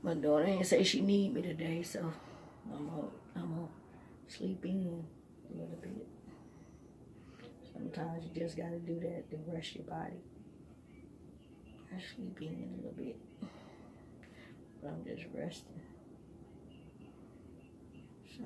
My daughter ain't say she need me today, so I'm gonna sleep in a little bit. Sometimes you just gotta do that to rest your body. I sleep in a little bit, but I'm just resting. So.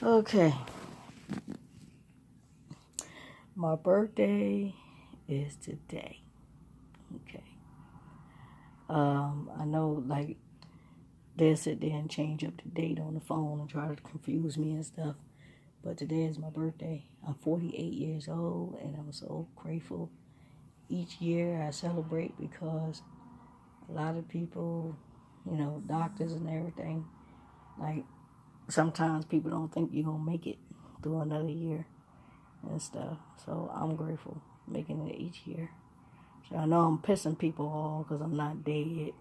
Okay. My birthday is today. Okay. I know, like, they'll sit there and change up the date on the phone and try to confuse me and stuff. But today is my birthday. I'm 48 years old, and I'm so grateful. Each year I celebrate because a lot of people, doctors and everything, like, sometimes people don't think you're going to make it through another year and stuff. So I'm grateful making it each year. So I know I'm pissing people off because I'm not dead,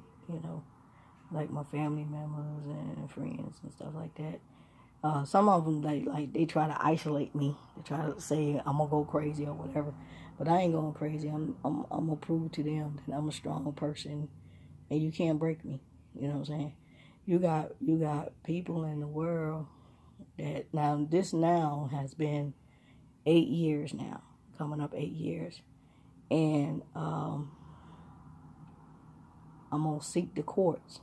like my family members and friends and stuff like that. Some of them, like they try to isolate me. They try to say I'm gonna go crazy or whatever, but I ain't going crazy. I'm gonna prove to them that I'm a strong person, and you can't break me. You know what I'm saying? You got people in the world that now has been 8 years now, coming up 8 years, and I'm gonna seek the courts.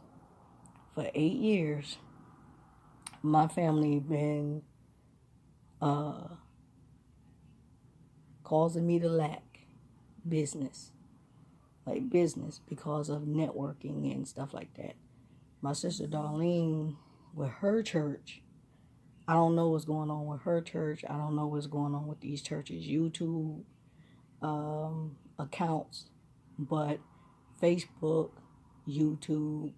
For 8 years, my family been causing me to lack business, because of networking and stuff like that. My sister Darlene, with her church, I don't know what's going on with her church. I don't know what's going on with these churches' YouTube accounts, but Facebook, YouTube,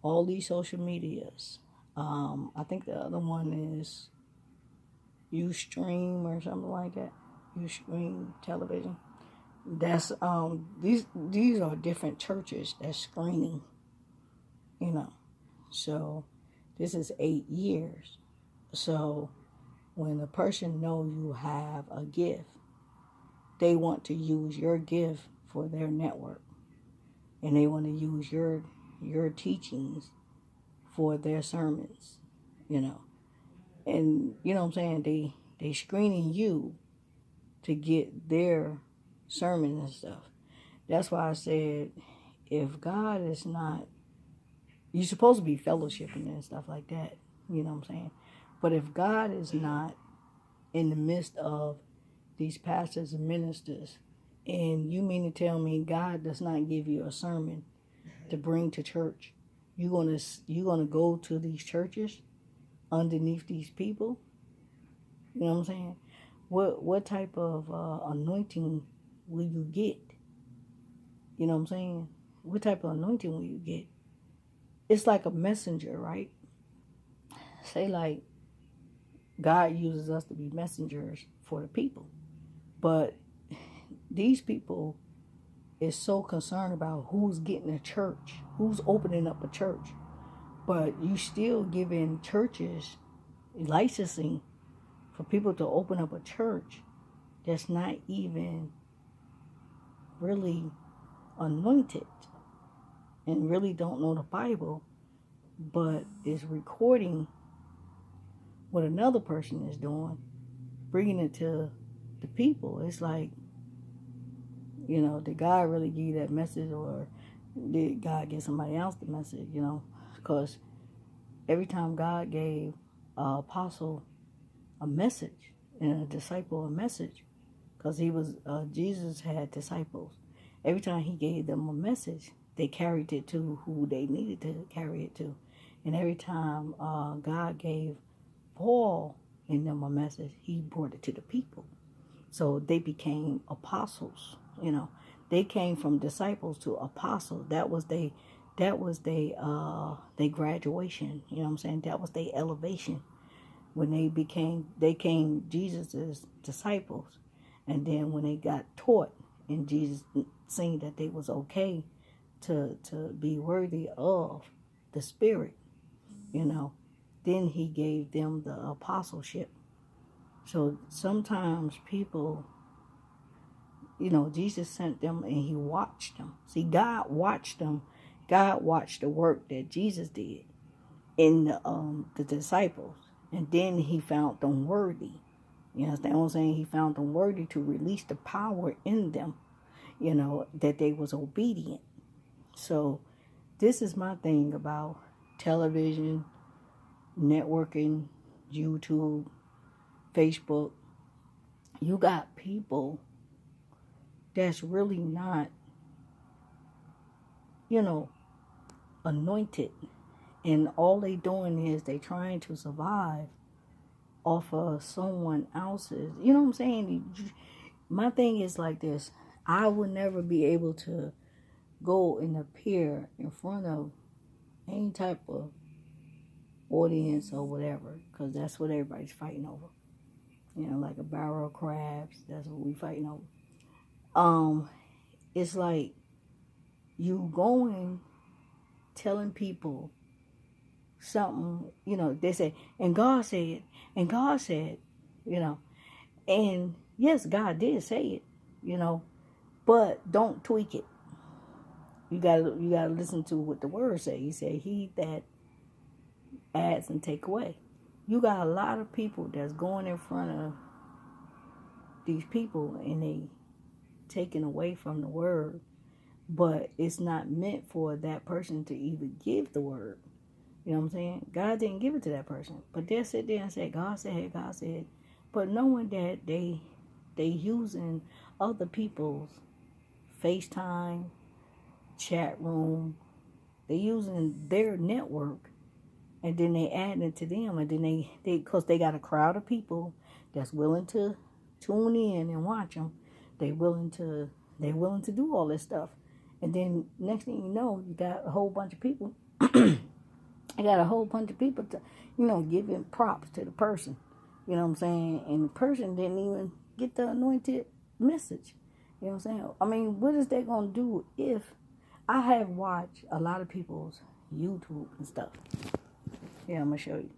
all these social medias. I think the other one is Ustream or something like that. Ustream television. That's these are different churches that's screening, So this is 8 years. So when a person knows you have a gift, they want to use your gift for their network, and they want to use your teachings for their sermons, and you know what I'm saying. They screening you to get their sermon and stuff. That's why I said, if God is not, you're supposed to be fellowshipping and stuff like that, you know what I'm saying? But if God is not in the midst of these pastors and ministers, and you mean to tell me God does not give you a sermon to bring to church, you're gonna go to these churches underneath these people? You know what I'm saying? What type of anointing will you get? You know what I'm saying? What type of anointing will you get? It's like a messenger, right? Say, like, God uses us to be messengers for the people. But these people is so concerned about who's getting a church, who's opening up a church. But you still giving churches licensing for people to open up a church that's not even really anointed and really don't know the Bible, but is recording what another person is doing bringing it to the people. It's like, you know, did God really give you that message, or did God give somebody else the message, you know? Because every time God gave an apostle a message and a disciple a message, because Jesus had disciples. Every time he gave them a message, they carried it to who they needed to carry it to. And every time God gave Paul and them a message, he brought it to the people. So they became apostles, you know. They came from disciples to apostles. That was they graduation, you know what I'm saying? That was their elevation. When they came Jesus' disciples. And then when they got taught and Jesus seen that they was okay to be worthy of the Spirit, you know, then he gave them the apostleship. So sometimes people, you know, Jesus sent them and he watched them. See, God watched them. God watched the work that Jesus did in the disciples. And then he found them worthy. You understand what I'm saying? He found them worthy to release the power in them, you know, that they was obedient. So this is my thing about television, networking, YouTube, Facebook. You got people that's really not, you know, anointed. And all they doing is they trying to survive off of someone else's. You know what I'm saying? My thing is like this. I would never be able to go and appear in front of any type of audience or whatever, because that's what everybody's fighting over. You know, like a barrel of crabs. That's what we fighting over. It's like you going, telling people something, you know, they say, and God said, you know, and yes, God did say it, you know, but don't tweak it. You gotta listen to what the word say. He said, he that adds and take away. You got a lot of people that's going in front of these people and they taking away from the word, but it's not meant for that person to even give the word. You know what I'm saying? God didn't give it to that person. But they'll sit there and say, God said, God said. But knowing that they using other people's FaceTime, chat room, they using their network, and then they adding it to them, and then they because they got a crowd of people that's willing to tune in and watch them. They willing to do all this stuff. And then next thing you know, you got a whole bunch of people I got a whole bunch of people to, you know, giving props to the person. You know what I'm saying? And the person didn't even get the anointed message. You know what I'm saying? I mean, what is they going to do if I have watched a lot of people's YouTube and stuff? Yeah, I'm going to show you.